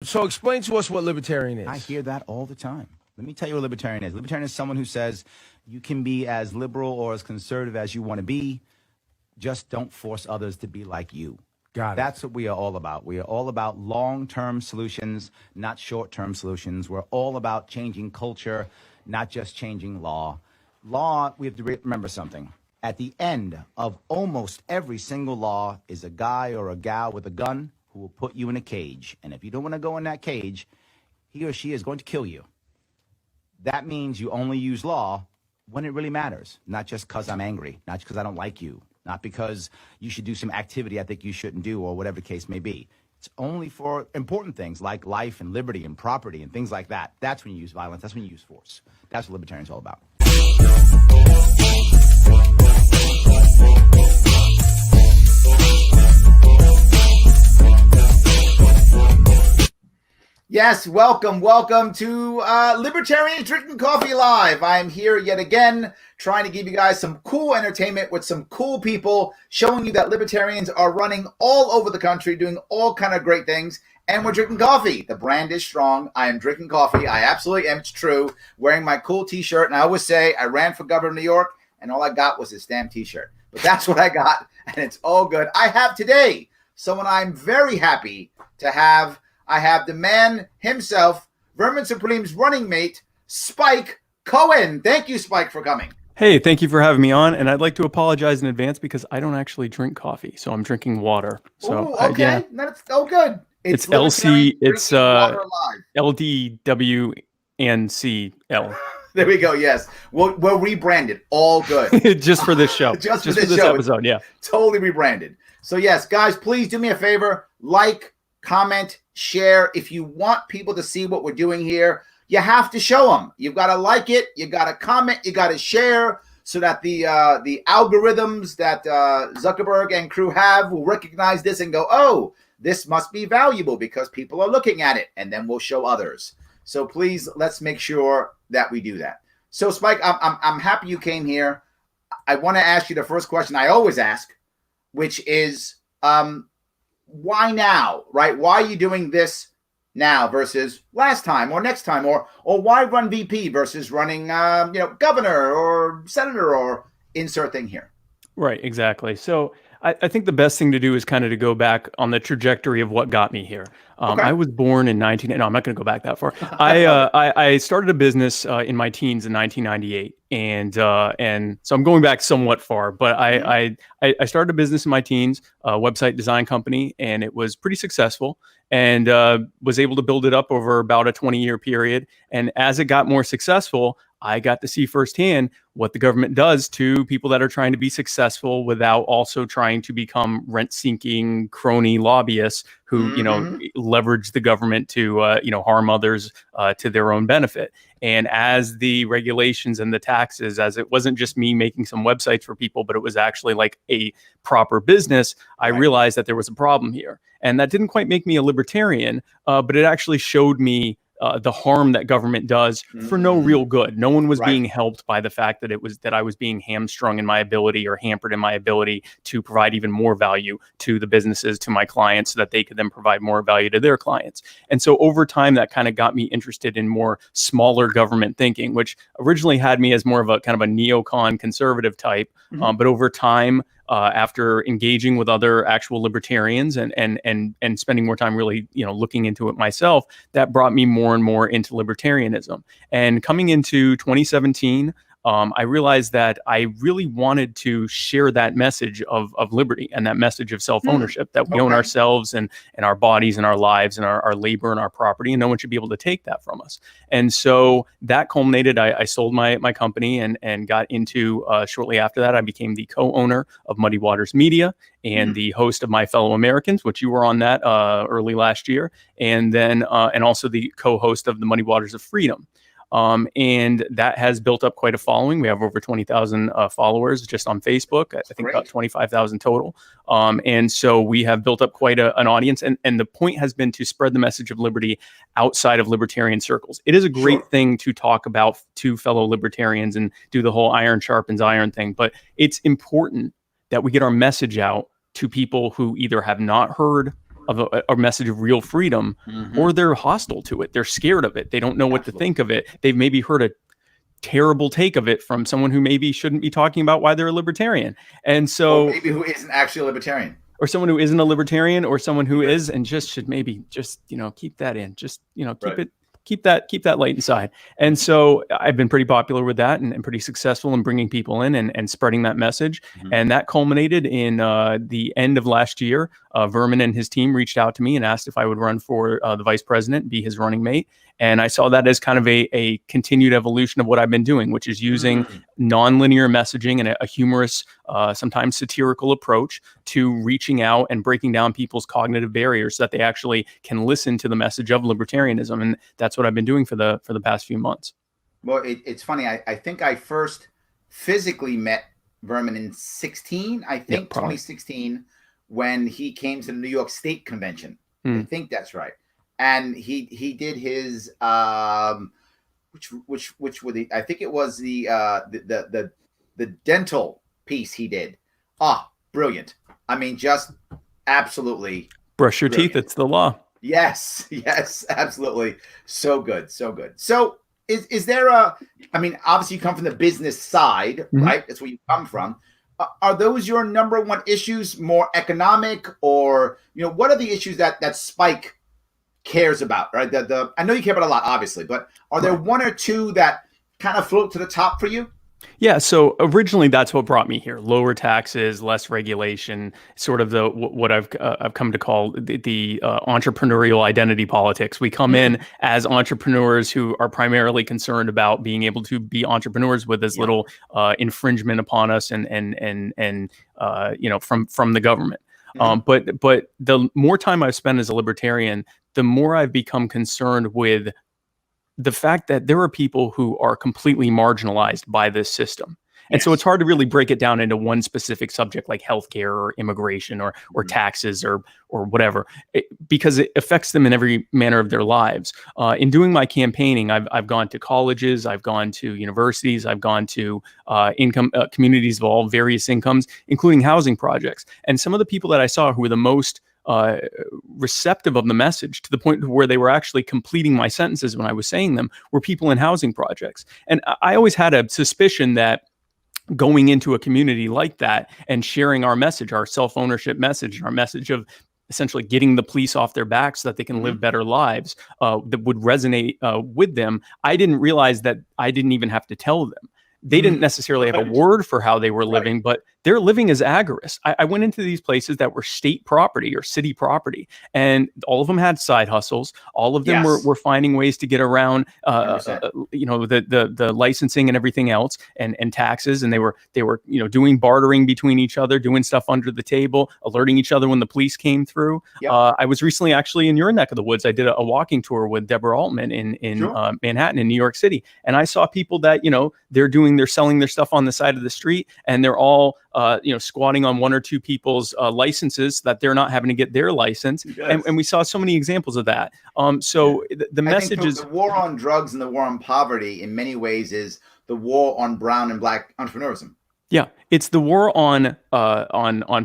So explain to us what libertarian is. I hear that all the time. Let me tell you what libertarian is. Libertarian is someone who says you can be as liberal or as conservative as you want to be. Just don't force others to be like you. Got it. That's what we are all about. We are all about long-term solutions, not short-term solutions. We're all about changing culture, not just changing law. Law, we have to remember something. At the end of almost every single law is a guy or a gal with a gun who will put you in a cage. And if you don't want to go in that cage, he or she is going to kill you. That means you only use law when it really matters, not just because I'm angry, not because I don't like you, not because you should do some activity I think you shouldn't do, or whatever the case may be. It's only for important things like life and liberty and property and things like that. That's when you use violence. That's when you use force. That's what libertarian's all about. Yes, welcome to Libertarians Drinking Coffee Live. I'm here yet again trying to give you guys some cool entertainment with some cool people, showing you that libertarians are running all over the country, doing all kind of great things, and we're drinking coffee. The brand is strong. I am drinking coffee. I absolutely am. It's true. Wearing my cool t-shirt, and I always say I ran for governor of New York, and all I got was this damn t-shirt. But that's what I got, and it's all good. I have today someone I'm very happy to have. I have the man himself, Vermin Supreme's running mate, Spike Cohen. Thank you, Spike, for coming. Hey, thank you for having me on. And I'd like to apologize in advance because I don't actually drink coffee. So I'm drinking water. So ooh, okay. Yeah. That's good. It's LC, it's LDWNCL. There we go. Yes. We'll rebrand it. All good. Just for this show. just for this episode. Yeah. Totally rebranded. So yes, guys, please do me a favor. Like, comment, share. If you want people to see what we're doing here, you have to show them. You've got to like it. You got to comment. You got to share so that the algorithms that Zuckerberg and crew have will recognize this and go, oh, this must be valuable because people are looking at it, and then we'll show others. So please, let's make sure that we do that. So Spike, I'm happy you came here. I want to ask you the first question I always ask, which is, why now, right? Why are you doing this now versus last time or next time, or why run VP versus running, governor or senator or insert thing here? Right, exactly. So I think the best thing to do is kind of to go back on the trajectory of what got me here. Okay. I was born in no, I'm not going to go back that far. I started a business in my teens in 1998, and so I'm going back somewhat far. But I started a business in my teens, a website design company, and it was pretty successful, and was able to build it up over about a 20-year period. And as it got more successful, I got to see firsthand what the government does to people that are trying to be successful without also trying to become rent-seeking crony lobbyists who, leverage the government to, harm others to their own benefit. And as the regulations and the taxes, as it wasn't just me making some websites for people, but it was actually like a proper business, I realized that there was a problem here. And that didn't quite make me a libertarian, but it actually showed me the harm that government does for no real good. No one was being helped by the fact that I was being hamstrung in my ability or hampered in my ability to provide even more value to the businesses, to my clients, so that they could then provide more value to their clients. And so over time, that kind of got me interested in more smaller government thinking, which originally had me as more of a kind of a neocon conservative type. But over time, after engaging with other actual libertarians and spending more time really, looking into it myself, that brought me more and more into libertarianism. And coming into 2017, I realized that I really wanted to share that message of liberty and that message of self-ownership, that we own ourselves and our bodies and our lives and our labor and our property, and no one should be able to take that from us. And so that culminated, I sold my company and got into, shortly after that, I became the co-owner of Muddy Waters Media and the host of My Fellow Americans, which you were on that early last year, and then and also the co-host of the Muddy Waters of Freedom. And that has built up quite a following. We have over 20,000 followers just on Facebook. I think about 25,000 total. And so we have built up quite an audience. And the point has been to spread the message of liberty outside of libertarian circles. It is a great thing to talk about to fellow libertarians and do the whole iron sharpens iron thing. But it's important that we get our message out to people who either have not heard of a message of real freedom, or they're hostile to it. They're scared of it. They don't know what to think of it. They've maybe heard a terrible take of it from someone who maybe shouldn't be talking about why they're a libertarian. And so, or maybe who isn't actually a libertarian. Or someone who isn't a libertarian, or someone who is and just should maybe just, keep that in. Just, keep that light inside. And so I've been pretty popular with that and pretty successful in bringing people in and spreading that message. And that culminated in the end of last year. Vermin and his team reached out to me and asked if I would run for the vice president, be his running mate. And I saw that as kind of a continued evolution of what I've been doing, which is using nonlinear messaging and a humorous, sometimes satirical approach to reaching out and breaking down people's cognitive barriers so that they actually can listen to the message of libertarianism. And that's what I've been doing for the past few months. Well, it's funny. I think I first physically met Vermin in 2016, when he came to the New York State Convention. I think that's right. And he did his which were the, I think it was the dental piece he did. Brilliant. I mean, just absolutely brush your brilliant. Teeth. It's the law. Yes, absolutely. So good. So is there I mean, obviously you come from the business side, right? That's where you come from. Are those your number one issues, more economic, or, what are the issues that Spike cares about, right? I know you care about a lot, obviously, but are there one or two that kind of float to the top for you? Yeah. So originally that's what brought me here. Lower taxes, less regulation, sort of what I've come to call the entrepreneurial identity politics. We come in as entrepreneurs who are primarily concerned about being able to be entrepreneurs with as little infringement upon us and from the government. But the more time I've spent as a libertarian, the more I've become concerned with the fact that there are people who are completely marginalized by this system. And so it's hard to really break it down into one specific subject like healthcare or immigration or taxes or whatever, because it affects them in every manner of their lives. In doing my campaigning, I've gone to colleges, I've gone to universities, I've gone to communities of all various incomes, including housing projects. And some of the people that I saw who were the most receptive of the message, to the point where they were actually completing my sentences when I was saying them, were people in housing projects. And I always had a suspicion that going into a community like that and sharing our message, our self-ownership message, our message of essentially getting the police off their backs so that they can live better lives, that would resonate with them. I didn't realize that I didn't even have to tell them. They didn't necessarily have a word for how they were living, but they're living as agorists. I went into these places that were state property or city property, and all of them had side hustles. All of them were finding ways to get around, the licensing and everything else, and taxes. And they were doing bartering between each other, doing stuff under the table, alerting each other when the police came through. I was recently actually in your neck of the woods. I did a walking tour with Deborah Altman in Manhattan in New York City, and I saw people that they're selling their stuff on the side of the street, and they're all squatting on one or two people's licenses so that they're not having to get their license. And we saw so many examples of that. The message is the war on drugs and the war on poverty in many ways is the war on brown and black entrepreneurism. Yeah, it's the war on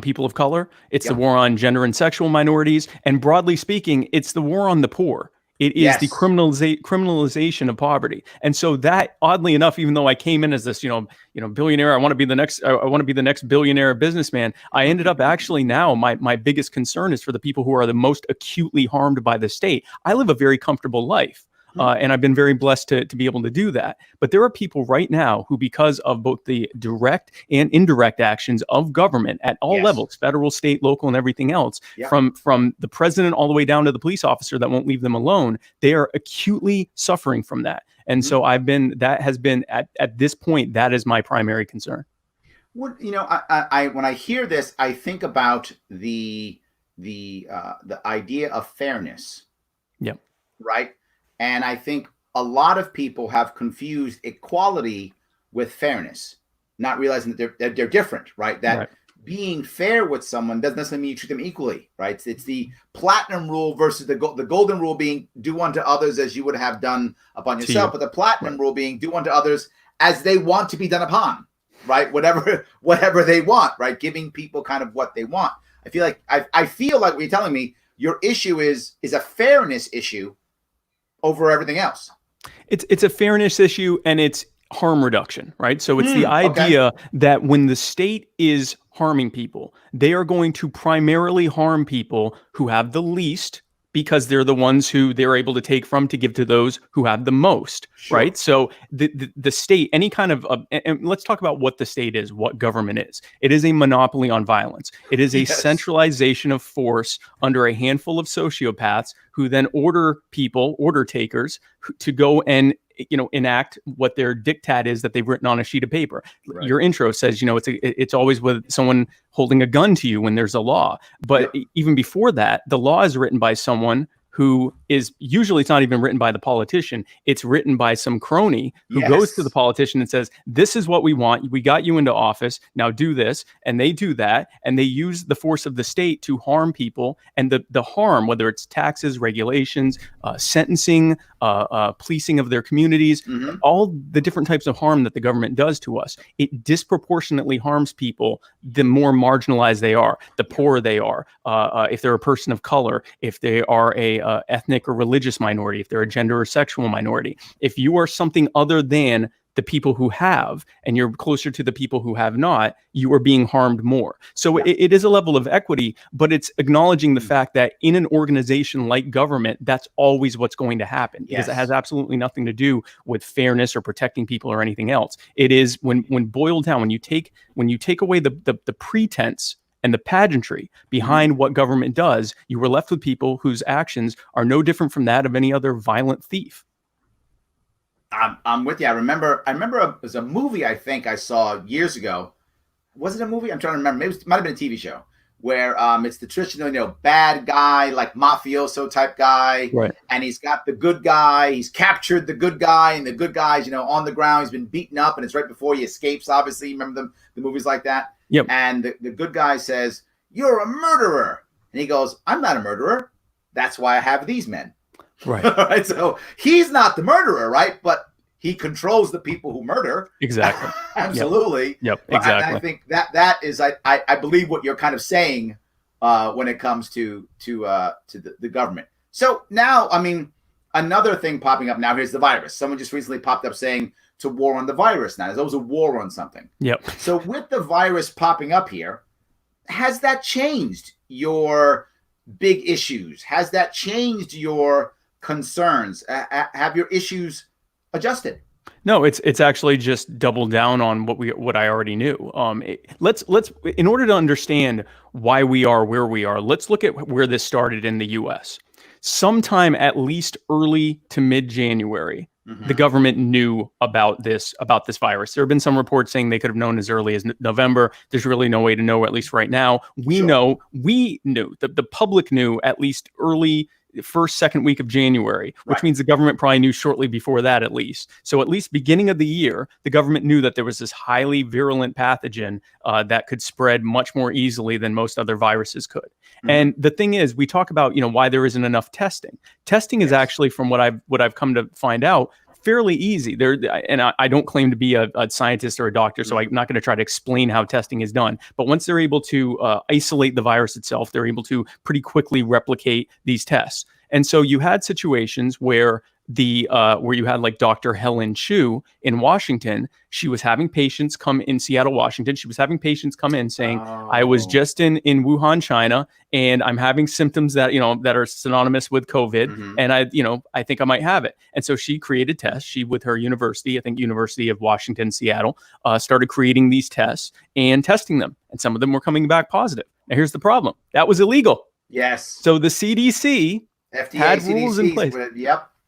people of color. It's the war on gender and sexual minorities, and broadly speaking, it's the war on the poor. It is the criminalization of poverty. And so that, oddly enough, even though I came in as this, billionaire, I want to be the next billionaire businessman, I ended up actually now my biggest concern is for the people who are the most acutely harmed by the state. I live a very comfortable life. And I've been very blessed to be able to do that. But there are people right now who, because of both the direct and indirect actions of government at all levels, federal, state, local, and everything else, from the president all the way down to the police officer that won't leave them alone, they are acutely suffering from that. And so that has been at this point, that is my primary concern. What, I when I hear this, I think about the idea of fairness. Yep. Right. And I think a lot of people have confused equality with fairness, not realizing that they're different, right? That being fair with someone doesn't necessarily mean you treat them equally, right? It's the platinum rule versus the golden rule being do unto others as you would have done upon yourself, but the platinum rule being do unto others as they want to be done upon, right? Whatever they want, right? Giving people kind of what they want. I feel like what you're telling me, Your issue is a fairness issue over everything else. It's a fairness issue, and it's harm reduction, right? So it's the idea that when the state is harming people, they are going to primarily harm people who have the least, because they're the ones who they're able to take from to give to those who have the most, right? So the state, any kind of, and let's talk about what the state is, what government is. It is a monopoly on violence. It is a centralization of force under a handful of sociopaths who then order takers to go and enact what their diktat is that they've written on a sheet of paper. Right. Your intro says, it's always with someone holding a gun to you when there's a law. But even before that, the law is written by someone who is usually, it's not even written by the politician. It's written by some crony who goes to the politician and says, this is what we want. We got you into office. Now do this. And they do that. And they use the force of the state to harm people. And the harm, whether it's taxes, regulations, sentencing, policing of their communities, all the different types of harm that the government does to us, it disproportionately harms people the more marginalized they are, the poorer they are, if they're a person of color, if they are a ethnic or religious minority, if they're a gender or sexual minority. If you are something other than the people who have, and you're closer to the people who have not, you are being harmed more. So it is a level of equity, but it's acknowledging the fact that in an organization like government, that's always what's going to happen, because it has absolutely nothing to do with fairness or protecting people or anything else. It is when boiled down, when you take away the pretense and the pageantry behind what government does, you were left with people whose actions are no different from that of any other violent thief. I'm with you. I remember it was a movie I think I saw years ago. Was it a movie? I'm trying to remember. Maybe it might have been a TV show where it's the traditional, bad guy, like mafioso type guy. Right. And he's got the good guy. He's captured the good guy, and the good guy's, on the ground. He's been beaten up, and it's right before he escapes, obviously. You remember the movies like that? Yep. And the good guy says, "You're a murderer." And he goes, "I'm not a murderer. That's why I have these men." Right. Right. So he's not the murderer, right? But he controls the people who murder. Exactly. Absolutely. Yep. Exactly. I think that is, I believe what you're kind of saying when it comes to the government. So now, another thing popping up now, here's the virus. Someone just recently popped up saying to war on the virus now. There's always a war on something. Yep. So with the virus popping up here, has that changed your big issues? Has that changed your concerns? Have your issues adjusted? No, it's actually just doubled down on what I already knew. Let's in order to understand why we are where we are, let's look at where this started in the U.S. Sometime at least early to mid-January, the government knew about this virus. There have been some reports saying they could have known as early as November. There's really no way to know, at least right now. We knew, the public knew at least early first, second week of January, which means the government probably knew shortly before that at least. So at least beginning of the year, the government knew that there was this highly virulent pathogen that could spread much more easily than most other viruses could. And the thing is, we talk about, why there isn't enough testing. Testing is actually, from what I've come to find out, fairly easy. I don't claim to be a scientist or a doctor, so I'm not going to try to explain how testing is done. But once they're able to isolate the virus itself, they're able to pretty quickly replicate these tests. And so you had situations where where you had like Dr. Helen Chu in Washington. She was having patients come in Seattle, Washington. She was having patients come in saying, I was just in Wuhan, China, and I'm having symptoms that, that are synonymous with COVID. And I think I might have it. And so she created tests. She, with her university, I think University of Washington, Seattle, started creating these tests and testing them. And some of them were coming back positive. Now here's the problem. That was illegal. Yes. So the CDC had rules in place.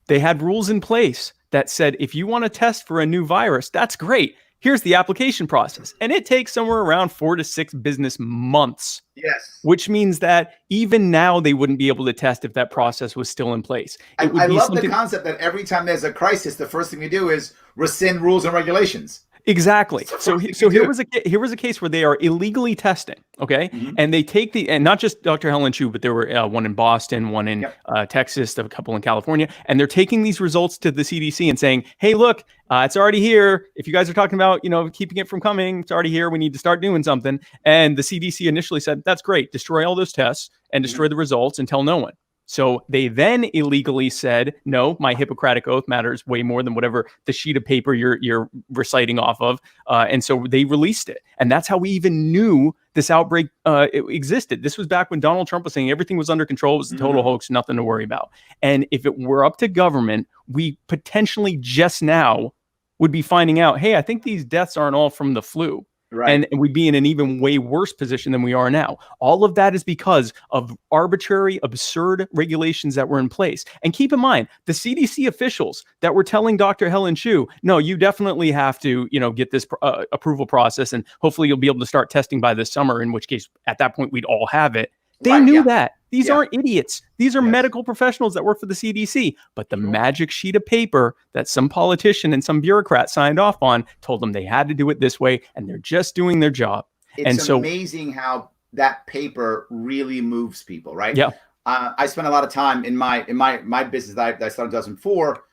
They had rules in place that said, if you want to test for a new virus, that's great. Here's the application process. And it takes somewhere around 4 to 6 business months. Yes. Which means that even now they wouldn't be able to test if that process was still in place. I love the concept that every time there's a crisis, the first thing you do is rescind rules and regulations. Exactly. So here was a case where they are illegally testing, okay? And they take and not just Dr. Helen Chu, but there were one in Boston, one in Texas, a couple in California, and they're taking these results to the CDC and saying, "Hey, look, it's already here. If you guys are talking about, keeping it from coming, it's already here. We need to start doing something." And the CDC initially said, "That's great. Destroy all those tests and destroy the results and tell no one." So they then illegally said, "No, my Hippocratic oath matters way more than whatever the sheet of paper you're reciting off of." And so they released it. And that's how we even knew this outbreak existed. This was back when Donald Trump was saying everything was under control. It was a total hoax, nothing to worry about. And if it were up to government, we potentially just now would be finding out, hey, I think these deaths aren't all from the flu. Right. And we'd be in an even way worse position than we are now. All of that is because of arbitrary, absurd regulations that were in place. And keep in mind, the CDC officials that were telling Dr. Helen Chu, "No, you definitely have to, get this approval process, and hopefully you'll be able to start testing by this summer," in which case, at that point, we'd all have it. They knew that. These aren't idiots. These are medical professionals that work for the CDC. But the magic sheet of paper that some politician and some bureaucrat signed off on told them they had to do it this way, and they're just doing their job. It's amazing how that paper really moves people, right? Yeah. I spent a lot of time in my business that I started in 2004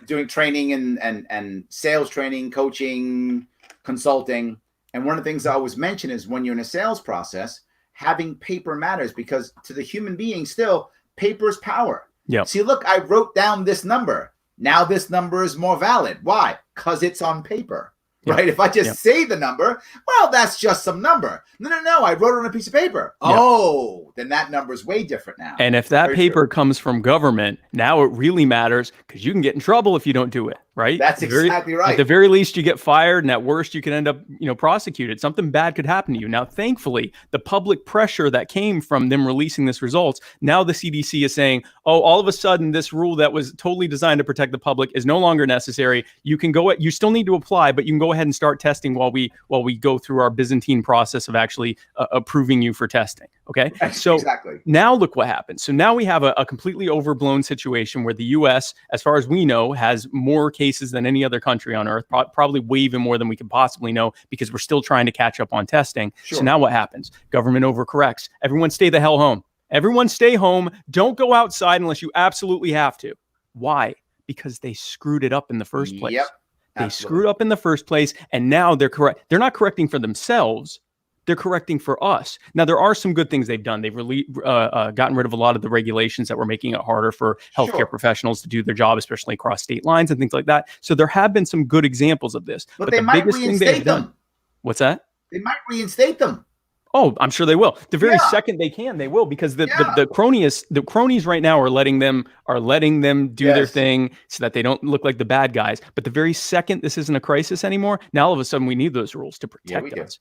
doing training and sales training, coaching, consulting. And one of the things I always mention is when you're in a sales process, having paper matters, because to the human being still, paper's power. Yeah. See, look, I wrote down this number. Now this number is more valid. Why? Because it's on paper, right? If I just say the number, well, that's just some number. No. I wrote it on a piece of paper. Oh, then that number is way different now. And if that paper comes from government, now it really matters, because you can get in trouble if you don't do it. Right? That's exactly right. At the very least, you get fired, and at worst, you can end up, prosecuted. Something bad could happen to you. Now, thankfully, the public pressure that came from them releasing this results, now the CDC is saying, "Oh, all of a sudden, this rule that was totally designed to protect the public is no longer necessary. You can go. You still need to apply, but you can go ahead and start testing while we go through our Byzantine process of actually approving you for testing." Okay, so now look what happens. So now we have a completely overblown situation where the U.S., as far as we know, has more cases than any other country on earth, probably way even more than we can possibly know, because we're still trying to catch up on testing. So now what happens? Government overcorrects. Everyone stay the hell home. Everyone stay home. Don't go outside unless you absolutely have to. Why? Because they screwed it up in the first place. Yep. They screwed up in the first place, and now they're correct. They're not correcting for themselves. They're correcting for us. Now, there are some good things they've done. They've really gotten rid of a lot of the regulations that were making it harder for healthcare professionals to do their job, especially across state lines and things like that. So there have been some good examples of this. But they might reinstate them. What's that? They might reinstate them. Oh, I'm sure they will. The very second they can, they will, because the cronies right now are letting them do their thing so that they don't look like the bad guys. But the very second this isn't a crisis anymore, now all of a sudden we need those rules to protect us.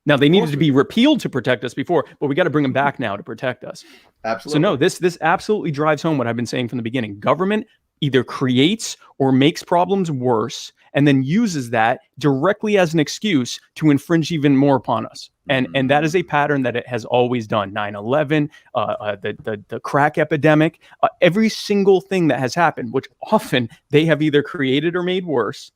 Now, they needed to be repealed to protect us before, but we got to bring them back now to protect us. Absolutely. So no, this absolutely drives home what I've been saying from the beginning. Government either creates or makes problems worse, and then uses that directly as an excuse to infringe even more upon us. And that is a pattern that it has always done. 9/11, the crack epidemic, every single thing that has happened, which often they have either created or made worse,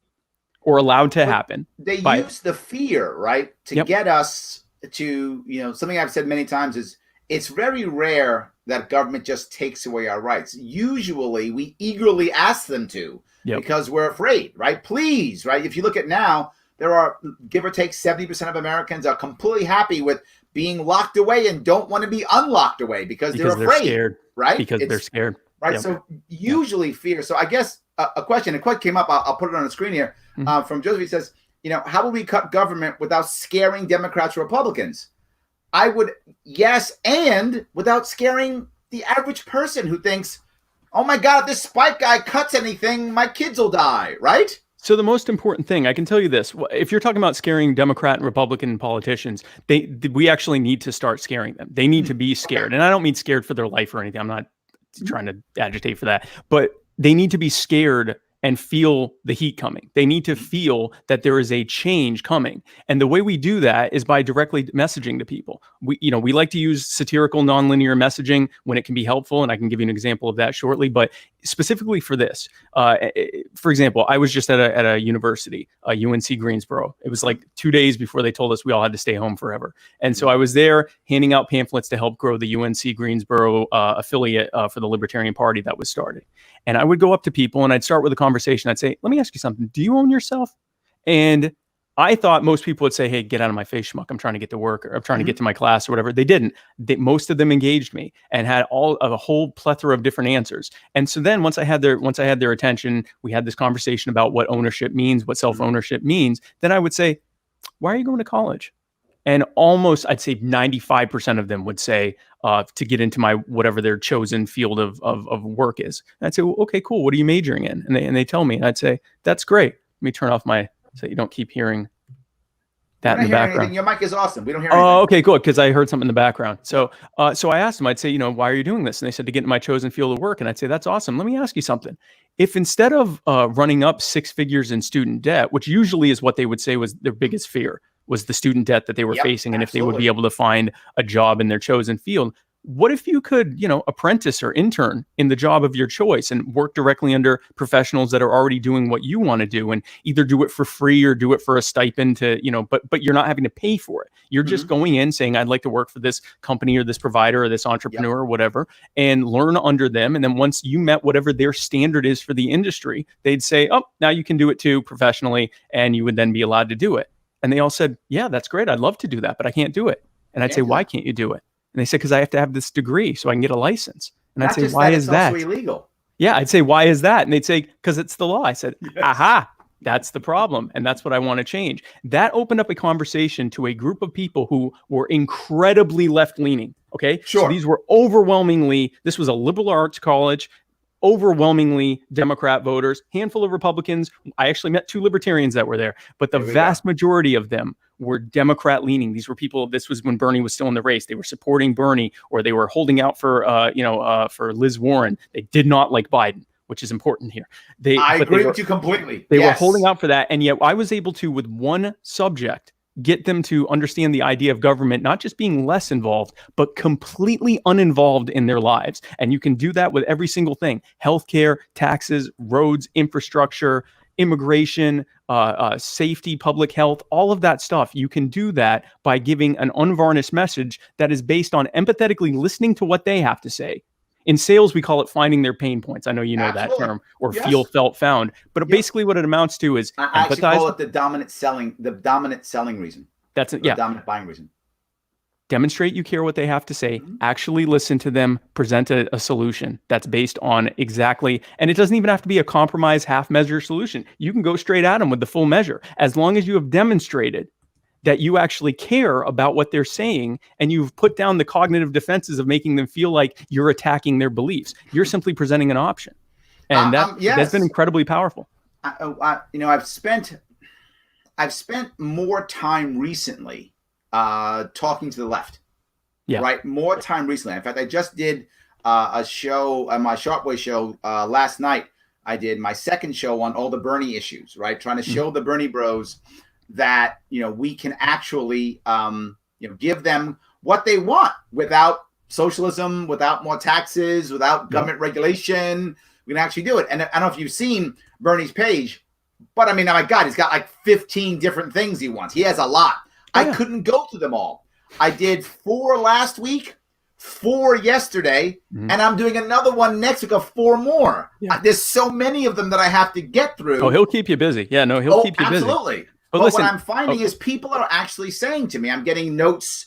or allowed to happen. They use the fear, right, to get us to, something I've said many times is, it's very rare that government just takes away our rights. Usually we eagerly ask them to because we're afraid, right? Please, right? If you look at now, there are, give or take, 70% of Americans are completely happy with being locked away and don't want to be unlocked away because they're afraid, scared, right? Because they're scared. Right. So usually fear. So I guess a question came up. I'll put it on the screen here from Joseph. He says, how will we cut government without scaring Democrats or Republicans? I would, yes, and without scaring the average person who thinks, oh my God, if this Spike guy cuts anything, my kids will die, right? So the most important thing, I can tell you this, if you're talking about scaring Democrat and Republican politicians, we actually need to start scaring them. They need to be scared. And I don't mean scared for their life or anything. I'm not trying to agitate for that, but they need to be scared and feel the heat coming. They need to feel that there is a change coming. And the way we do that is by directly messaging to people. We like to use satirical nonlinear messaging when it can be helpful. And I can give you an example of that shortly, but specifically for this. For example, I was just at a university, UNC Greensboro. It was like 2 days before they told us we all had to stay home forever. And so I was there handing out pamphlets to help grow the UNC Greensboro affiliate for the Libertarian Party that was started. And I would go up to people and I'd start with a conversation. I'd say, let me ask you something. Do you own yourself? And I thought most people would say, hey, get out of my face, schmuck. I'm trying to get to work, or I'm trying to get to my class or whatever. They didn't. Most of them engaged me and had a whole plethora of different answers. And so then once I had their attention, we had this conversation about what ownership means, what self-ownership means. Then I would say, why are you going to college? And almost, I'd say 95% of them would say to get into my whatever their chosen field of work is. And I'd say, well, okay, cool. What are you majoring in? And they tell me, and I'd say, that's great. Let me turn off my, so you don't keep hearing that in the background. Anything. Your mic is awesome. We don't hear anything. Oh, okay, good, because I heard something in the background. So so I asked them, I'd say, why are you doing this? And they said, to get in my chosen field of work. And I'd say, that's awesome. Let me ask you something. If instead of running up 6 figures in student debt, which usually is what they would say was their biggest fear, was the student debt that they were facing, and if they would be able to find a job in their chosen field. What if you could, apprentice or intern in the job of your choice and work directly under professionals that are already doing what you want to do, and either do it for free or do it for a stipend to, but you're not having to pay for it. You're just going in saying, I'd like to work for this company or this provider or this entrepreneur or whatever, and learn under them. And then once you met whatever their standard is for the industry, they'd say, oh, now you can do it too professionally. And you would then be allowed to do it. And they all said, yeah, that's great. I'd love to do that, but I can't do it. And I'd say, why can't you do it? And they said, because I have to have this degree so I can get a license. And I'd say, why is that? It's also illegal. Yeah, I'd say, why is that? And they'd say, because it's the law. I said, aha, that's the problem. And that's what I want to change. That opened up a conversation to a group of people who were incredibly left-leaning. Okay. Sure. So these were this was a liberal arts college, overwhelmingly Democrat voters, handful of Republicans. I actually met 2 libertarians that were there, but the vast majority of them were Democrat leaning. These were people, this was when Bernie was still in the race. They were supporting Bernie, or they were holding out for Liz Warren. They did not like Biden, which is important here. I agree with you completely. They were holding out for that. And yet I was able to, with one subject, get them to understand the idea of government not just being less involved, but completely uninvolved in their lives. And you can do that with every single thing: healthcare, taxes, roads, infrastructure, immigration, safety, public health, all of that stuff. You can do that by giving an unvarnished message that is based on empathetically listening to what they have to say. In sales, we call it finding their pain points. I know you know that term, or feel, felt, found. But basically what it amounts to is I actually call it the dominant selling reason. That's it. The dominant buying reason. Demonstrate you care what they have to say, actually listen to them, present a solution that's based on exactly, and it doesn't even have to be a compromise half-measure solution. You can go straight at them with the full measure, as long as you have demonstrated that you actually care about what they're saying, and you've put down the cognitive defenses of making them feel like you're attacking their beliefs. You're simply presenting an option. And that's been incredibly powerful. I've spent more time recently talking to the left. Right? More time recently. In fact, I just did a show, my Sharpe Way show last night. I did my second show on all the Bernie issues, right? Trying to show the Bernie bros that we can actually give them what they want without socialism, without more taxes, without government regulation. We can actually do it. And I don't know if you've seen Bernie's page, but I mean, oh my God, he's got like 15 different things he wants. He has a lot. I couldn't go to them all. I did 4 last week, 4 yesterday, and I'm doing another one next week of 4 more. There's so many of them that I have to get through. Oh, he'll keep you busy. Yeah, no, he'll keep you busy. Absolutely. But listen, what I'm finding is people are actually saying to me, I'm getting notes,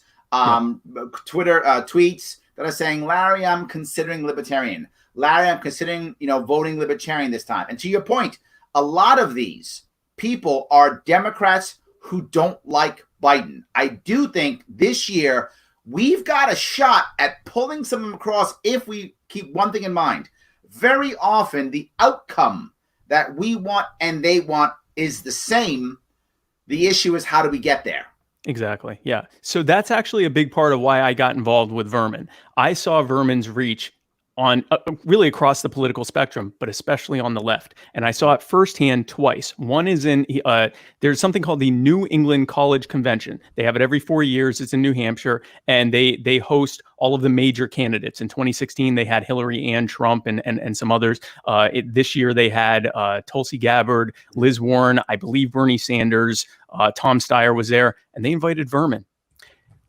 Twitter tweets that are saying, Larry, I'm considering libertarian. Larry, I'm considering, voting libertarian this time. And to your point, a lot of these people are Democrats who don't like Biden. I do think this year we've got a shot at pulling some of them across if we keep one thing in mind. Very often the outcome that we want and they want is the same. The issue is, how do we get there? Exactly. Yeah. So that's actually a big part of why I got involved with Vermin. I saw Vermin's reach on really across the political spectrum, but especially on the left. And I saw it firsthand twice. One is in there's something called the New England College Convention. They have it every 4 years. It's in New Hampshire, and they host all of the major candidates. In 2016, they had Hillary and Trump and some others. This year, they had Tulsi Gabbard, Liz Warren, I believe Bernie Sanders, Tom Steyer was there, and they invited Vermin.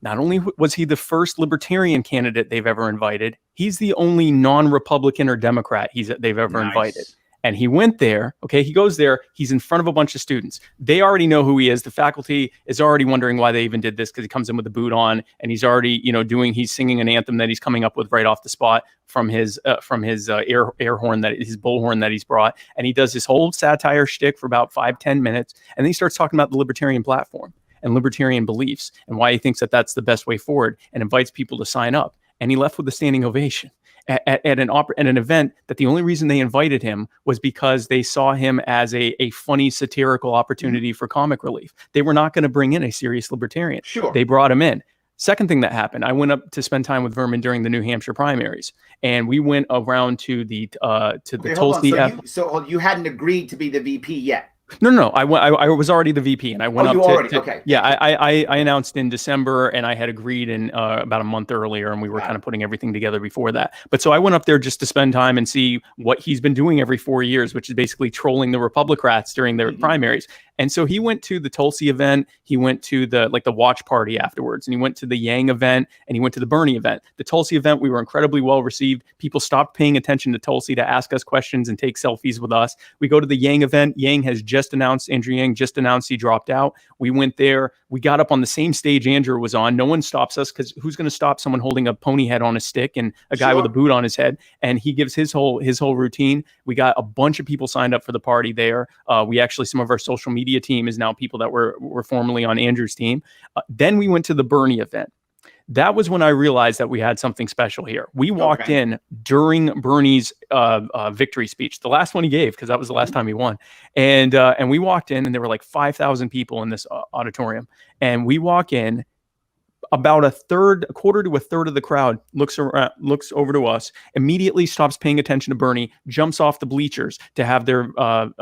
Not only was he the first libertarian candidate they've ever invited, he's the only non-Republican or Democrat they've ever invited. And he went there, okay, he goes there, he's in front of a bunch of students. They already know who he is. The faculty is already wondering why they even did this, because he comes in with the boot on, and he's already, he's singing an anthem that he's coming up with right off the spot from his air horn, his bullhorn that he's brought. And he does his whole satire shtick for about 5-10 minutes. And then he starts talking about the libertarian platform and libertarian beliefs and why he thinks that that's the best way forward, and invites people to sign up. And he left with a standing ovation at an event that the only reason they invited him was because they saw him as a funny satirical opportunity for comic relief. They were not going to bring in a serious libertarian. Sure. They brought him in. Second thing that happened, I went up to spend time with Vermin during the New Hampshire primaries, and we went around to the Tulsi. So you hadn't agreed to be the VP yet? No. I was already the VP, and I went up. Okay. Yeah, I announced in December, and I had agreed in about a month earlier, and we were kind of putting everything together before that. But so I went up there just to spend time and see what he's been doing every 4 years, which is basically trolling the Republicrats during their primaries. And so he went to the Tulsi event, he went to the watch party afterwards, and he went to the Yang event, and he went to the Bernie event. The Tulsi event, we were incredibly well received. People stopped paying attention to Tulsi to ask us questions and take selfies with us. We go to the Yang event. Yang has Andrew Yang just announced he dropped out. We went there. We got up on the same stage Andrew was on. No one stops us, because who's going to stop someone holding a pony head on a stick and a guy with a boot on his head? And he gives his whole routine. We got a bunch of people signed up for the party there. We actually, some of our social media team is now people that were formerly on Andrew's team. Then we went to the Bernie event. That was when I realized that we had something special here. We walked in during Bernie's victory speech, the last one he gave, because that was the last time he won. And we walked in, and there were like 5,000 people in this auditorium. And we walk in, about a quarter to a third of the crowd looks over to us, immediately stops paying attention to Bernie, jumps off the bleachers to have their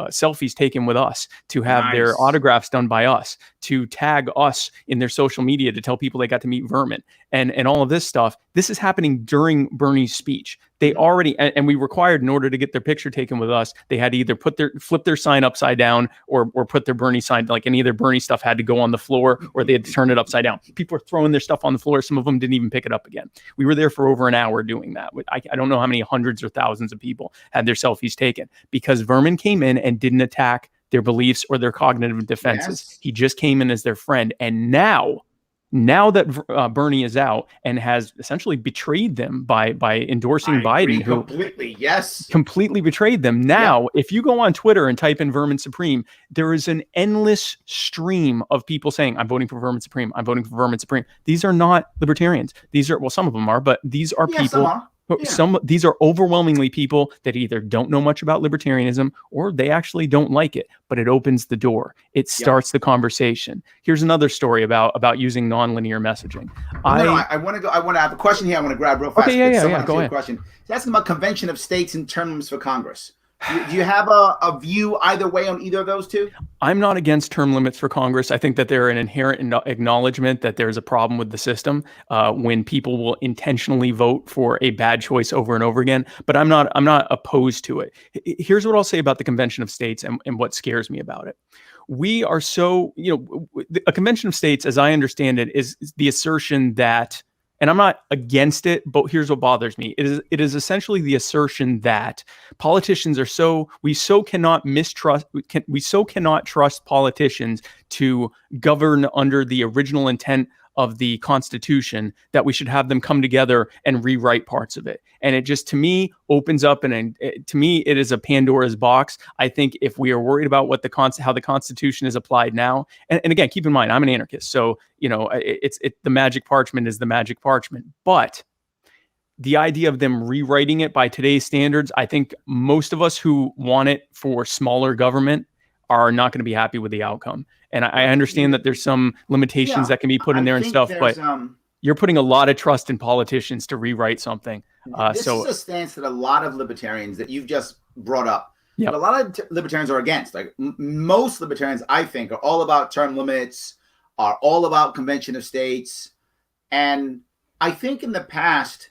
selfies taken with us, to have their autographs done by us, to tag us in their social media, to tell people they got to meet Vermin, and all of this stuff. This is happening during Bernie's speech. They already, and we required, in order to get their picture taken with us, they had to either flip their sign upside down or put their Bernie sign, like any of their Bernie stuff had to go on the floor, or they had to turn it upside down. People were throwing their stuff on the floor. Some of them didn't even pick it up again. We were there for over an hour doing that. I don't know how many hundreds or thousands of people had their selfies taken, because Vermin came in and didn't attack their beliefs or their cognitive defenses. Yes. He just came in as their friend. And now that Bernie is out and has essentially betrayed them by endorsing Biden, who completely betrayed them. Now, if you go on Twitter and type in Vermin Supreme, there is an endless stream of people saying, "I'm voting for Vermin Supreme. I'm voting for Vermin Supreme." These are not libertarians. These are, well, some of them are, but these are people. These are overwhelmingly people that either don't know much about libertarianism or they actually don't like it, but it opens the door. It starts the conversation. Here's another story about using nonlinear messaging. I want to have a question here. I want to grab real fast. Okay, go ahead. Question. It's asking about convention of states and term limits for Congress. Do you have a view either way on either of those two? I'm not against term limits for Congress. I think that they're an inherent acknowledgement that there's a problem with the system when people will intentionally vote for a bad choice over and over again. But I'm not opposed to it. Here's what I'll say about the Convention of States and what scares me about it. We are so, a Convention of States, as I understand it, is the assertion that, and I'm not against it, but here's what bothers me. It is essentially the assertion that politicians are we cannot trust politicians to govern under the original intent of the Constitution, that we should have them come together and rewrite parts of it. And it just, to me, opens up, and to me, it is a Pandora's box. I think if we are worried about how the Constitution is applied now, and again, keep in mind, I'm an anarchist, so the magic parchment is the magic parchment. But the idea of them rewriting it by today's standards, I think most of us who want it for smaller government are not going to be happy with the outcome. And I understand that there's some limitations that can be put in there and stuff, but you're putting a lot of trust in politicians to rewrite something. This is a stance that a lot of libertarians that you've just brought up, Yep. but a lot of libertarians are against. Like most libertarians, I think, are all about term limits, are all about convention of states. And I think in the past,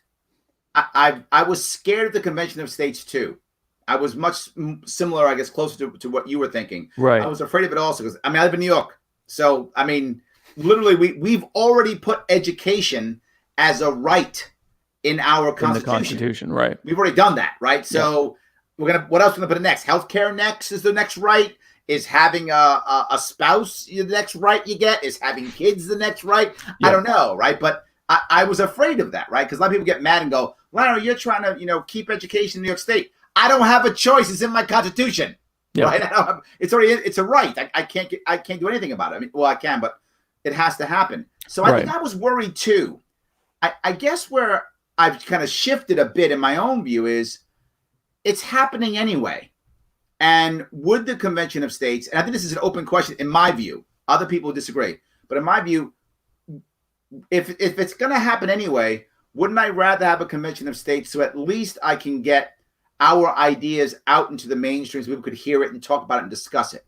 I was scared of the convention of states too. I was much similar, I guess, closer to what you were thinking. Right. I was afraid of it also because, I mean, I live in New York. So, I mean, literally, we've already put education as a right in our Constitution. In the Constitution, right. We've already done that, right? So we're going to, what else are we going to put next? Healthcare next is the next right. Is having a spouse the next right you get? Is having kids the next right? I don't know, right? But I was afraid of that, right? Because a lot of people get mad and go, Larry, you're trying to, keep education in New York State. I don't have a choice. It's in my Constitution, right? It's a right. I can't do anything about it. I mean, well, I can, but it has to happen. So I think I was worried too. I guess where I've kind of shifted a bit in my own view is it's happening anyway. And would the Convention of States, and I think this is an open question in my view, other people disagree, but in my view, if it's going to happen anyway, wouldn't I rather have a Convention of States so at least I can get our ideas out into the mainstream so people could hear it and talk about it and discuss it?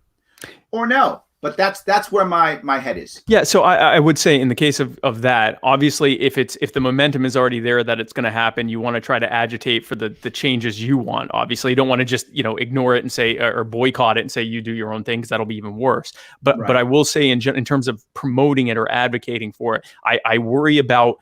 Or no? But that's where my head is. Yeah, so I would say in the case of that, obviously, if the momentum is already there that it's going to happen, you want to try to agitate for the changes you want. Obviously, you don't want to just ignore it and say or boycott it and say you do your own thing, because that'll be even worse. But I will say in terms of promoting it or advocating for it, I worry about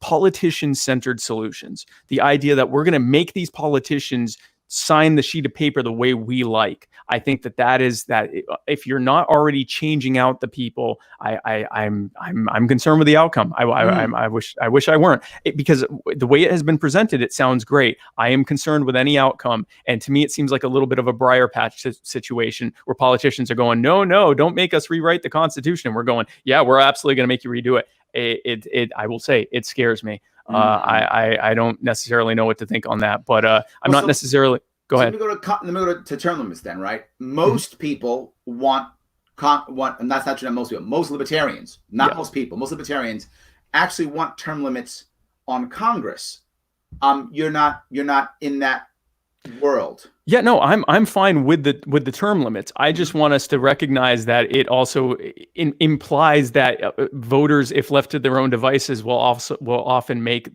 politician-centered solutions. The idea that we're going to make these politicians sign the sheet of paper the way we like. I think that is that if you're not already changing out the people, I'm concerned with the outcome. I wish I weren't, because the way it has been presented, it sounds great. I am concerned with any outcome, and to me, it seems like a little bit of a briar patch situation where politicians are going, no, don't make us rewrite the Constitution, and we're going, yeah, we're absolutely going to make you redo it. I will say it scares me. I don't necessarily know what to think on that, but I'm not necessarily. Go ahead. Let me go to term limits then, right? Most people want, and that's not true. Most people, most libertarians, not most people, most libertarians actually want term limits on Congress. You're not in that world. Yeah, no, I'm fine with the term limits. I just want us to recognize that it also implies that voters, if left to their own devices, will often make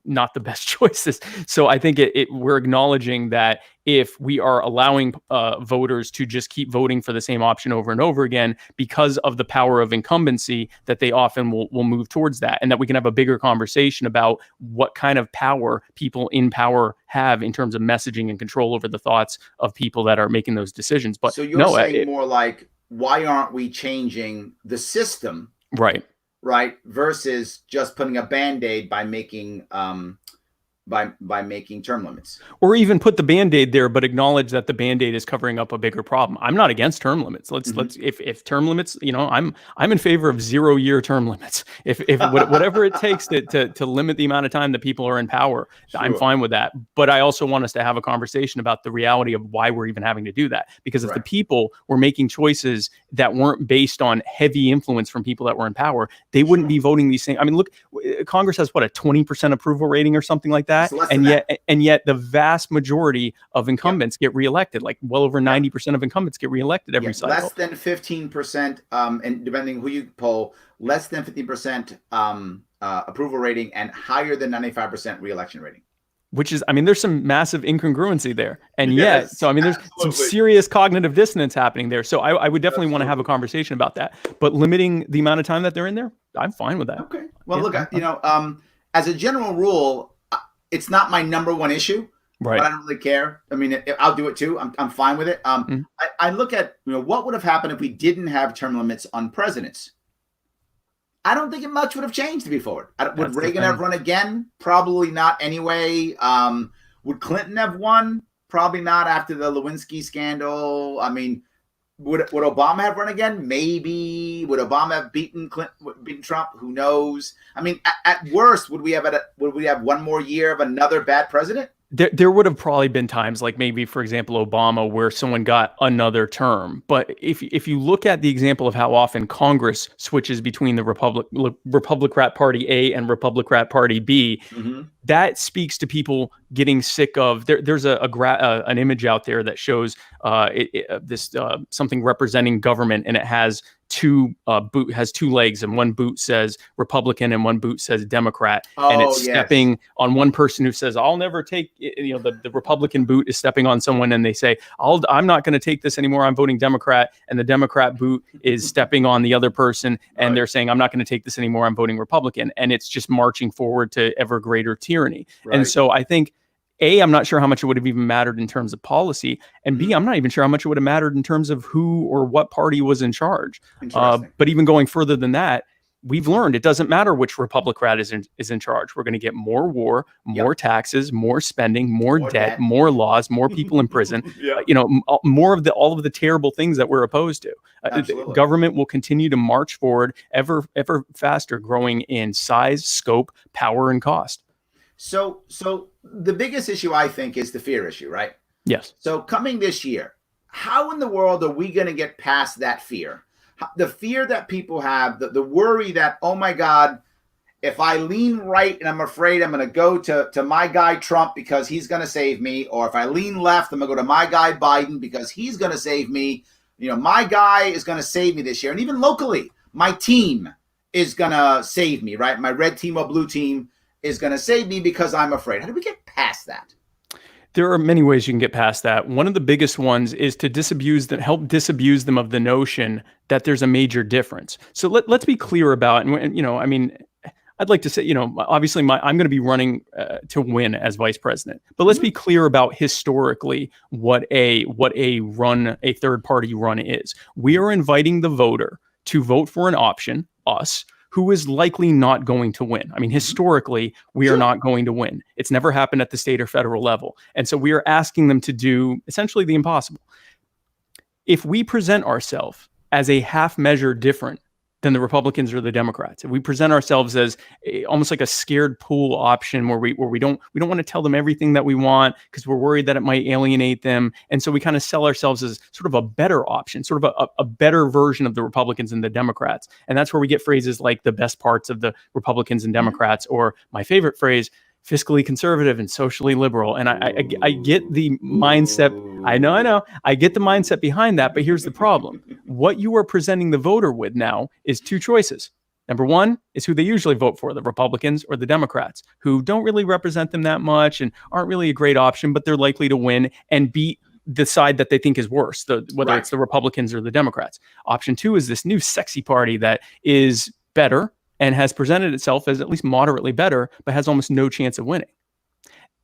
not the best choices. So I think we're acknowledging that if we are allowing voters to just keep voting for the same option over and over again because of the power of incumbency, that they often will move towards that, and that we can have a bigger conversation about what kind of power people in power have in terms of messaging and control over the thoughts of people that are making those decisions. But so you're saying more like, why aren't we changing the system? Right, versus just putting a Band-Aid by making making term limits, or even put the Band-Aid there, but acknowledge that the Band-Aid is covering up a bigger problem. I'm not against term limits. Let's if term limits, I'm in favor of 0-year term limits. If whatever it takes to limit the amount of time that people are in power, I'm fine with that. But I also want us to have a conversation about the reality of why we're even having to do that. Because if the people were making choices that weren't based on heavy influence from people that were in power, they wouldn't be voting these things. I mean, look, Congress has what, a 20% approval rating or something like that. And yet the vast majority of incumbents get reelected. Like well over 90% of incumbents get reelected every cycle. Less than 15%, and depending who you poll, less than 15% approval rating and higher than 95% reelection rating. Which is, I mean, there's some massive incongruency there. And yet, so I mean, there's some serious cognitive dissonance happening there. So I would definitely want to have a conversation about that. But limiting the amount of time that they're in there, I'm fine with that. Okay. Well, look, as a general rule, it's not my number one issue, but I don't really care. I mean, I'll do it too. I'm fine with it. I look at, what would have happened if we didn't have term limits on presidents? I don't think much would have changed, to be forward. Would Reagan have run again? Probably not anyway. Would Clinton have won? Probably not after the Lewinsky scandal. I mean, would Obama have run again? Maybe. Would Obama have beaten Trump? Who knows? I mean, at worst, would we have one more year of another bad president? There would have probably been times like maybe, for example, Obama, where someone got another term. But if you look at the example of how often Congress switches between the Republican Party A and Republican Party B, that speaks to people getting sick of. There's an image out there that shows something representing government, and it has two legs, and one boot says Republican and one boot says Democrat, and it's stepping on one person who says, I'll never take, the Republican boot is stepping on someone, and they say, I'm not going to take this anymore, I'm voting Democrat, and the Democrat boot is stepping on the other person, and they're saying, I'm not going to take this anymore, I'm voting Republican, and it's just marching forward to ever greater tyranny. And so I think, A, I'm not sure how much it would have even mattered in terms of policy. And B, I'm not even sure how much it would have mattered in terms of who or what party was in charge. But even going further than that, we've learned it doesn't matter which Republican is in charge. We're going to get more war, more taxes, more spending, more debt, more laws, more people in prison, more of all of the terrible things that we're opposed to. Government will continue to march forward ever faster, growing in size, scope, power, and cost. So the biggest issue, I think, is the fear issue, right? Yes. So coming this year, how in the world are we going to get past that fear? The fear that people have, the worry that, oh my God, if I lean right and I'm afraid I'm going to go to my guy Trump because he's going to save me, or if I lean left, I'm going to go to my guy Biden because he's going to save me. My guy is going to save me this year. And even locally, my team is going to save me, right? My red team or blue team is going to save me because I'm afraid. How do we get past that? There are many ways you can get past that. One of the biggest ones is to help disabuse them of the notion that there's a major difference. So let's be clear about, and I'd like to say, obviously I'm going to be running to win as vice president, but let's be clear about historically what a third party run is. We are inviting the voter to vote for an option, us, who is likely not going to win. I mean, historically, we are not going to win. It's never happened at the state or federal level. And so we are asking them to do essentially the impossible. If we present ourselves as a half measure different than the Republicans or the Democrats, if we present ourselves as almost like a scared pool option where we don't want to tell them everything that we want because we're worried that it might alienate them. And so we kind of sell ourselves as sort of a better option, sort of a better version of the Republicans and the Democrats. And that's where we get phrases like the best parts of the Republicans and Democrats, or my favorite phrase, fiscally conservative and socially liberal. And I get the mindset. I know. I get the mindset behind that. But here's the problem. What you are presenting the voter with now is two choices. Number one is who they usually vote for, the Republicans or the Democrats, who don't really represent them that much and aren't really a great option, but they're likely to win and beat the side that they think is worse, whether it's the Republicans or the Democrats. Option two is this new sexy party that is better and has presented itself as at least moderately better, but has almost no chance of winning.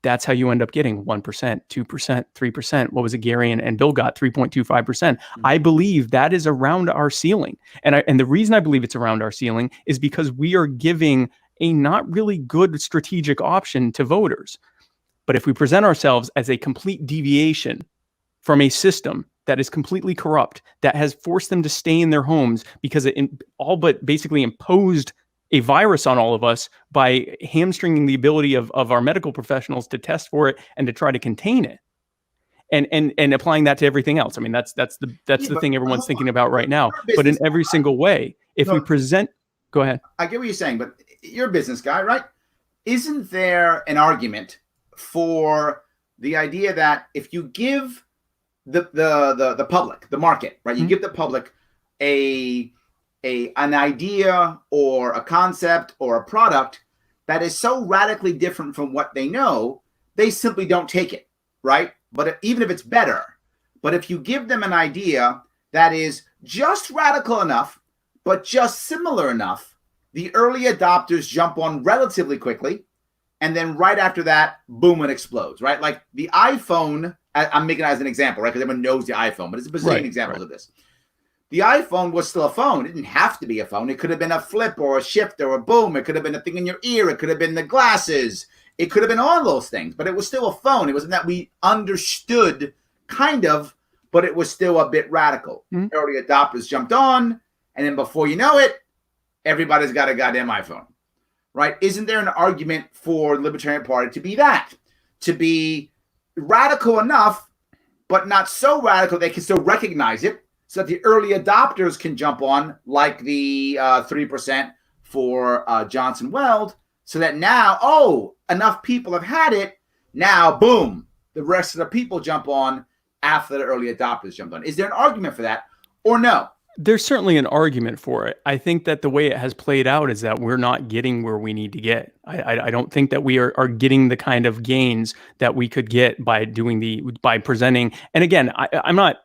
That's how you end up getting 1%, 2%, 3%. What was it, Gary and Bill got? 3.25%. I believe that is around our ceiling. And the reason I believe it's around our ceiling is because we are giving a not really good strategic option to voters. But if we present ourselves as a complete deviation from a system that is completely corrupt, that has forced them to stay in their homes because it all but basically imposed a virus on all of us by hamstringing the ability of our medical professionals to test for it and to try to contain it, and applying that to everything else. I mean, that's the thing everyone's thinking about right now. But in every single way, if we present, go ahead. I get what you're saying, but you're a business guy, right? Isn't there an argument for the idea that if you give the public, the market, right? You give the public an idea or a concept or a product that is so radically different from what they know, they simply don't take it, right? But even if it's better, but if you give them an idea that is just radical enough, but just similar enough, the early adopters jump on relatively quickly. And then right after that, boom, it explodes, right? Like the iPhone, I'm making it as an example, right? Because everyone knows the iPhone, but it's a bazillion examples of this. The iPhone was still a phone. It didn't have to be a phone. It could have been a flip or a shift or a boom. It could have been a thing in your ear. It could have been the glasses. It could have been all those things, but it was still a phone. It wasn't that we understood, kind of, but it was still a bit radical. Early adopters jumped on, and then before you know it, everybody's got a goddamn iPhone, right? Isn't there an argument for the Libertarian Party to be that? to be radical enough, but not so radical they can still recognize it, so that the early adopters can jump on, like the 3% for Johnson Weld, so that now, enough people have had it. Now, boom, the rest of the people jump on after the early adopters jumped on. Is there an argument for that or no? There's certainly an argument for it. I think that the way it has played out is that we're not getting where we need to get. I don't think that we are getting the kind of gains that we could get by presenting. And again, I'm not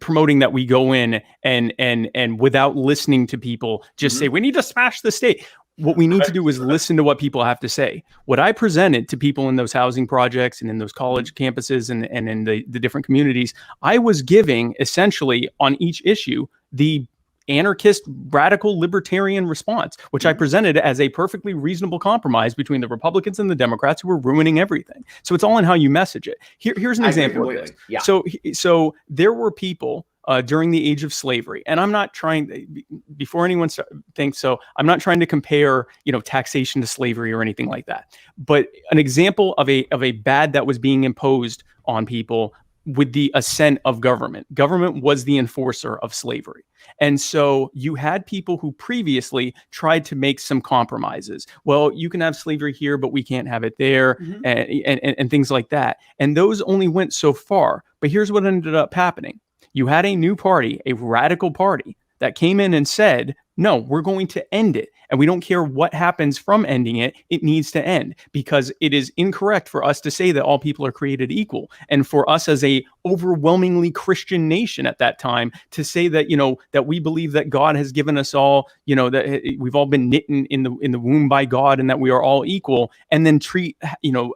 promoting that we go in and without listening to people just say we need to smash the state. What we need to do is listen to what people have to say. What I presented to people in those housing projects and in those college campuses and in the different communities, I was giving essentially on each issue the anarchist, radical, libertarian response, which I presented as a perfectly reasonable compromise between the Republicans and the Democrats who were ruining everything. So it's all in how you message it. Here's an example of this. Yeah. So there were people during the age of slavery, and I'm not trying, before anyone thinks so, I'm not trying to compare, taxation to slavery or anything like that. But an example of a bad that was being imposed on people with the assent of government. Government was the enforcer of slavery. And so you had people who previously tried to make some compromises. Well, you can have slavery here, but we can't have it there, and things like that. And those only went so far. But here's what ended up happening. You had a new party, a radical party, that came in and said, no, we're going to end it. And we don't care what happens from ending it. It needs to end, because it is incorrect for us to say that all people are created equal. And for us as a overwhelmingly Christian nation at that time to say that, that we believe that God has given us all, that we've all been knit in the womb by God and that we are all equal, and then treat, an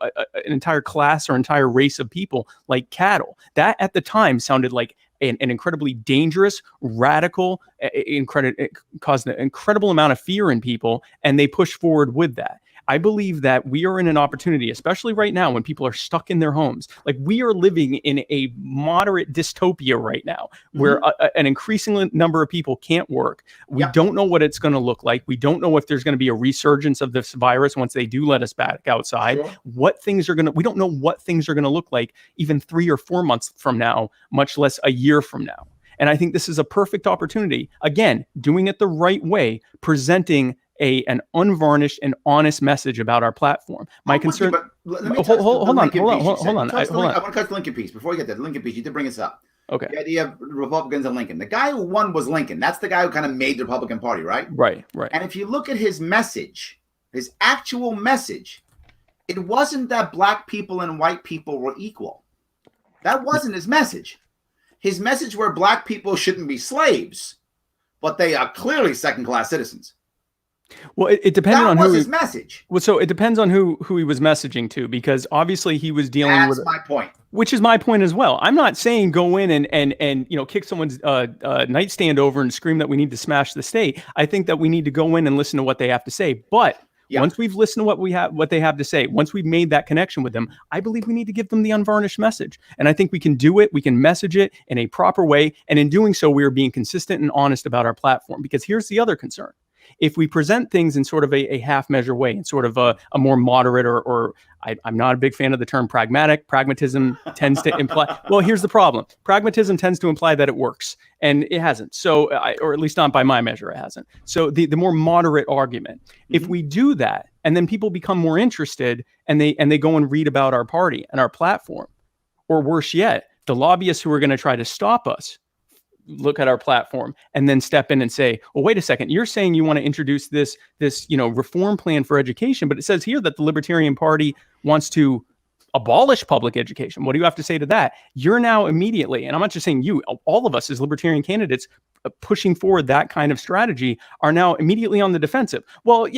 entire class or entire race of people like cattle. That at the time sounded like an incredibly dangerous, radical, it caused an incredible amount of fear in people, and they pushed forward with that. I believe that we are in an opportunity, especially right now when people are stuck in their homes. Like, we are living in a moderate dystopia right now where an increasing number of people can't work. We don't know what it's going to look like. We don't know if there's going to be a resurgence of this virus once they do let us back outside. Sure. We don't know what things are going to look like even 3 or 4 months from now, much less a year from now. And I think this is a perfect opportunity, again, doing it the right way, presenting an unvarnished and honest message about our platform. My concern. Hold on. I want to touch the Lincoln piece before we get there. The Lincoln piece, you did bring us up. Okay. The idea of Republicans and Lincoln. The guy who won was Lincoln. That's the guy who kind of made the Republican Party, right? Right. And if you look at his message, his actual message, it wasn't that black people and white people were equal. That wasn't his message. His message were black people shouldn't be slaves, but they are clearly second-class citizens. Well, it depended on who his message. Well, so it depends on who he was messaging to, because obviously he was dealing with. That's my point. Which is my point as well. I'm not saying go in and kick someone's nightstand over and scream that we need to smash the state. I think that we need to go in and listen to what they have to say. But once we've listened to what they have to say, once we've made that connection with them, I believe we need to give them the unvarnished message. And I think we can do it. We can message it in a proper way. And in doing so, we are being consistent and honest about our platform. Because here's the other concern. If we present things in sort of a half measure way, in sort of a more moderate or I'm not a big fan of the term pragmatic. Pragmatism tends to imply, well, here's the problem. Pragmatism tends to imply that it works, and it hasn't. So, or at least not by my measure, it hasn't. So the more moderate argument, if we do that, and then people become more interested and they go and read about our party and our platform, or worse yet, the lobbyists who are going to try to stop us look at our platform and then step in and say, well, wait a second, you're saying you want to introduce this reform plan for education, but it says here that the Libertarian Party wants to abolish public education. What do you have to say to that? You're now immediately, and I'm not just saying you, all of us as Libertarian candidates pushing forward that kind of strategy are now immediately on the defensive. But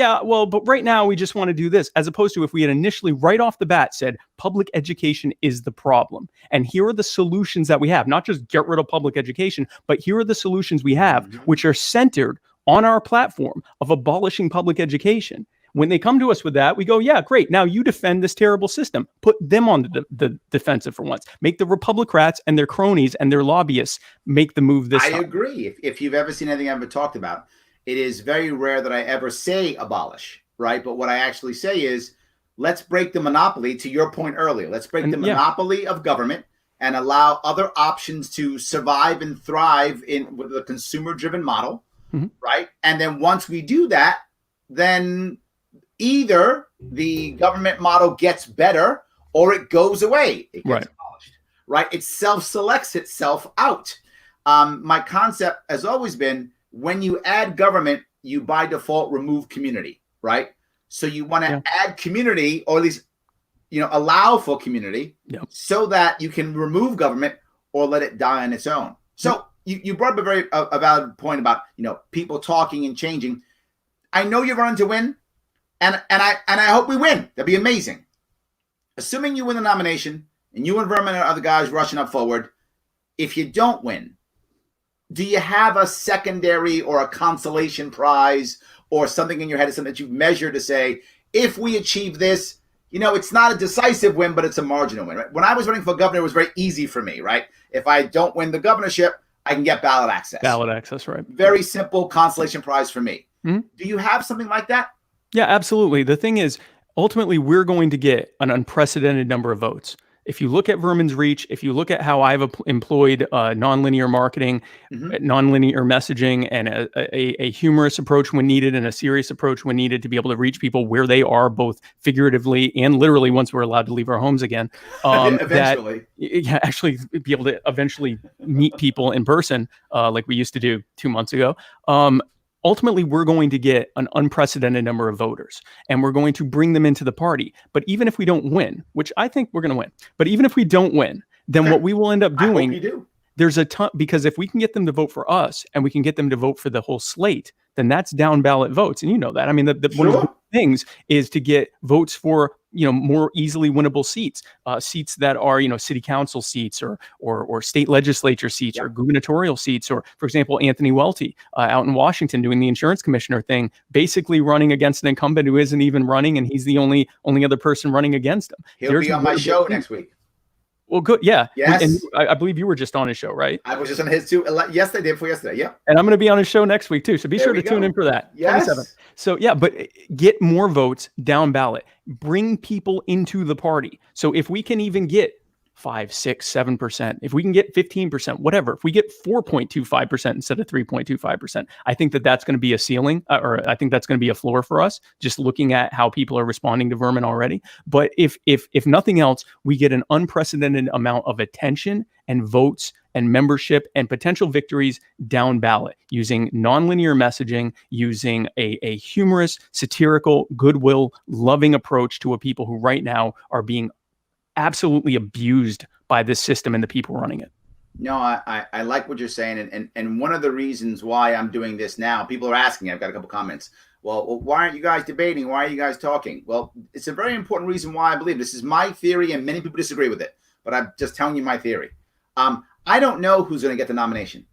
right now we just want to do this, as opposed to if we had initially right off the bat said public education is the problem. And here are the solutions that we have, not just get rid of public education, but here are the solutions we have, which are centered on our platform of abolishing public education. When they come to us with that, we go, yeah, great. Now you defend this terrible system. Put them on the defensive for once. Make the Republicrats and their cronies and their lobbyists make the move this time. I agree. If you've ever seen anything I've ever talked about, it is very rare that I ever say abolish, right? But what I actually say is let's break the monopoly, to your point earlier. Let's break the yeah. monopoly of government and allow other options to survive and thrive with a consumer-driven model, right? And then once we do that, then either the government model gets better or it goes away. It gets abolished, right? It self-selects itself out. My concept has always been, when you add government, you by default remove community, right? So you want to add community, or at least, allow for community, so that you can remove government or let it die on its own. So you brought up a valid point about, people talking and changing. I know you're running to win, and I hope we win. That'd be amazing. Assuming you win the nomination and you and Vermin are the guys rushing up forward, if you don't win, do you have a secondary or a consolation prize or something in your head, something that you measure to say, if we achieve this, it's not a decisive win, but it's a marginal win, right? When I was running for governor, it was very easy for me, right? If I don't win the governorship, I can get ballot access. Ballot access, right. Very simple consolation prize for me. Do you have something like that? Yeah, absolutely. The thing is, ultimately, we're going to get an unprecedented number of votes. If you look at Vermin's reach, if you look at how I've employed nonlinear marketing, nonlinear messaging, and a humorous approach when needed and a serious approach when needed to be able to reach people where they are, both figuratively and literally, once we're allowed to leave our homes again. Eventually. Actually be able to eventually meet people in person like we used to do 2 months ago. Ultimately, we're going to get an unprecedented number of voters, and we're going to bring them into the party. But even if we don't win, which I think we're going to win, but even if we don't win, then what we will end up doing, there's a ton, because if we can get them to vote for us and we can get them to vote for the whole slate, then that's down ballot votes. And you know that. I mean, one of the things is to get votes for, more easily winnable seats, seats that are, city council seats or state legislature seats or gubernatorial seats, or, for example, Anthony Welty out in Washington doing the insurance commissioner thing, basically running against an incumbent who isn't even running, and he's the only other person running against him. He'll be on my show next week. Well, good. Yeah. Yes. And I believe you were just on his show, right? I was just on his too. Yesterday, day before yesterday. Yeah. And I'm going to be on his show next week too. So be sure to tune in for that. Yes. 27. So yeah, but get more votes down ballot. Bring people into the party. So if we can even get 5, 6, 7%, if we can get 15%, whatever, if we get 4.25% instead of 3.25%, I think that's going to be a ceiling, or I think that's going to be a floor for us, just looking at how people are responding to Vermin already. But if nothing else, we get an unprecedented amount of attention and votes and membership and potential victories down ballot, using nonlinear messaging, using a humorous, satirical, goodwill, loving approach to a people who right now are being absolutely abused by this system and the people running it. No, I like what you're saying. And one of the reasons why I'm doing this now, people are asking, I've got a couple comments. Well, why aren't you guys debating? Why are you guys talking? Well, it's a very important reason why I believe this is my theory, and many people disagree with it, but I'm just telling you my theory. I don't know who's going to get the nomination.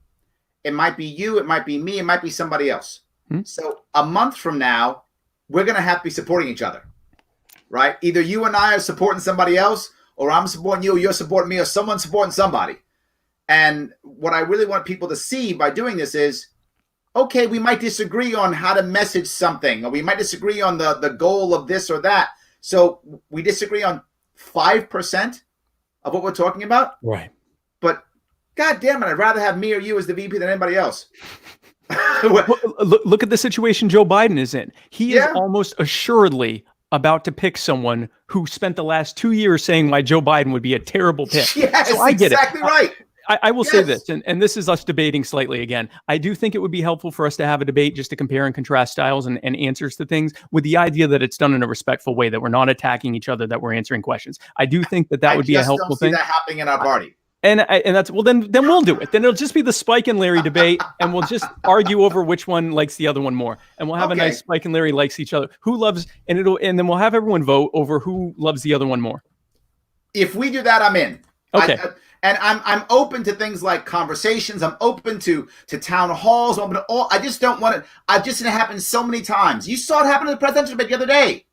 It might be you, it might be me, it might be somebody else. So a month from now, we're going to have to be supporting each other. Right? Either you and I are supporting somebody else, or I'm supporting you, or you're supporting me, or someone's supporting somebody. And what I really want people to see by doing this is, okay, we might disagree on how to message something, or we might disagree on the goal of this or that. So we disagree on 5% of what we're talking about. Right. But God damn it, I'd rather have me or you as the VP than anybody else. Look at the situation Joe Biden is in. He is almost assuredly about to pick someone who spent the last 2 years saying why Joe Biden would be a terrible pick. Yes, so I get exactly right. I will say this, and this is us debating slightly again. I do think it would be helpful for us to have a debate just to compare and contrast styles and answers to things, with the idea that it's done in a respectful way, that we're not attacking each other, that we're answering questions. I do think that would be a helpful thing. I just don't see that happening in our party. And that's, well, then we'll do it. Then it'll just be the Spike and Larry debate, and we'll just argue over which one likes the other one more. And we'll have a nice Spike and Larry likes each other. Who loves, and then we'll have everyone vote over who loves the other one more. If we do that, I'm in. Okay. And I'm open to things like conversations. I'm open to town halls. I'm open to all. I just don't want it. I've just seen it happen so many times. You saw it happen in the presidential debate the other day,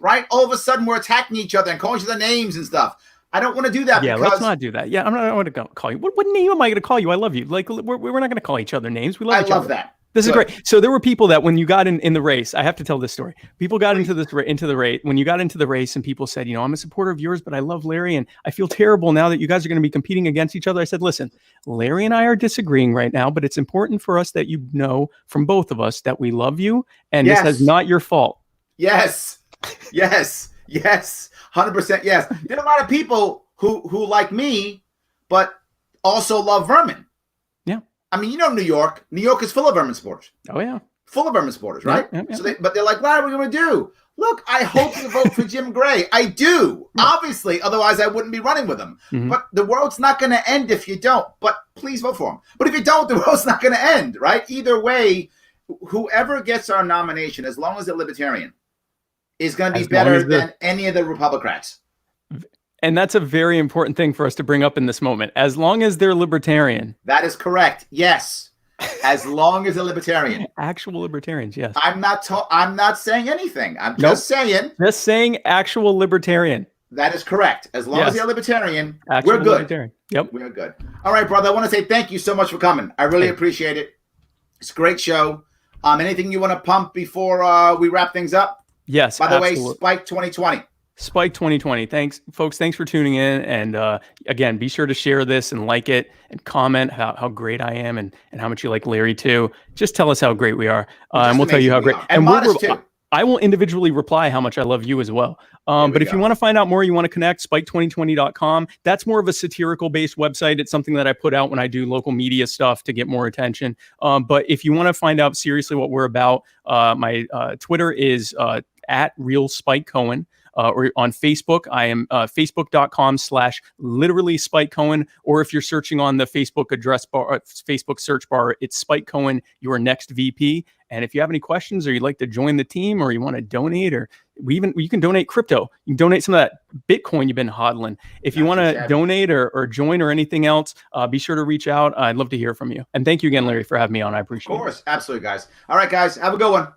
right? All of a sudden, we're attacking each other and calling each other names and stuff. I don't want to do that. Yeah, let's not do that. I don't want to call you. What name am I going to call you? I love you. Like, we're not going to call each other names. We love each other. I love that. This is great. So there were people that when you got in the race, I have to tell this story. People got into the race. When you got into the race and people said, I'm a supporter of yours, but I love Larry and I feel terrible now that you guys are going to be competing against each other. I said, listen, Larry and I are disagreeing right now, but it's important for us that you know from both of us that we love you and this is not your fault. Yes. 100% yes. There are a lot of people who like me, but also love Vermin. Yeah. I mean, New York. New York is full of Vermin supporters. Oh, yeah. Full of Vermin supporters, right? Yeah. So but they're like, what are we going to do? Look, I hope you vote for Jim Gray. I do. Obviously, otherwise I wouldn't be running with him. But the world's not going to end if you don't. But please vote for him. But if you don't, the world's not going to end, right? Either way, whoever gets our nomination, as long as they're libertarian, is going to be better than any of the Republicans. And that's a very important thing for us to bring up in this moment. As long as they're libertarian. That is correct. Yes. As long as they're libertarian. Actual libertarians, yes. I'm not saying anything. I'm just saying. Just saying actual libertarian. That is correct. As long as they're libertarian, actual we're good. Libertarian. Yep. We're good. All right, brother. I want to say thank you so much for coming. I really appreciate it. It's a great show. Anything you want to pump before we wrap things up? Yes. By the way, Spike 2020. Spike 2020. Thanks, folks. Thanks for tuning in. And again, be sure to share this and like it and comment how great I am and how much you like Larry too. Just tell us how great we are. And we'll tell you how great. And too. I will individually reply how much I love you as well. But if you want to find out more, you want to connect, spike2020.com. That's more of a satirical based website. It's something that I put out when I do local media stuff to get more attention. But if you want to find out seriously what we're about, my Twitter is at Real Spike Cohen. Or on Facebook, I am facebook.com/literally Spike Cohen. Or if you're searching on the Facebook address bar, Facebook search bar, it's Spike Cohen, your next VP. And if you have any questions or you'd like to join the team or you want to donate or you can donate crypto. You can donate some of that Bitcoin you've been hodling. If you want to donate or join or anything else, be sure to reach out. I'd love to hear from you. And thank you again, Larry, for having me on. I appreciate it. Of course. Absolutely, guys. All right, guys. Have a good one.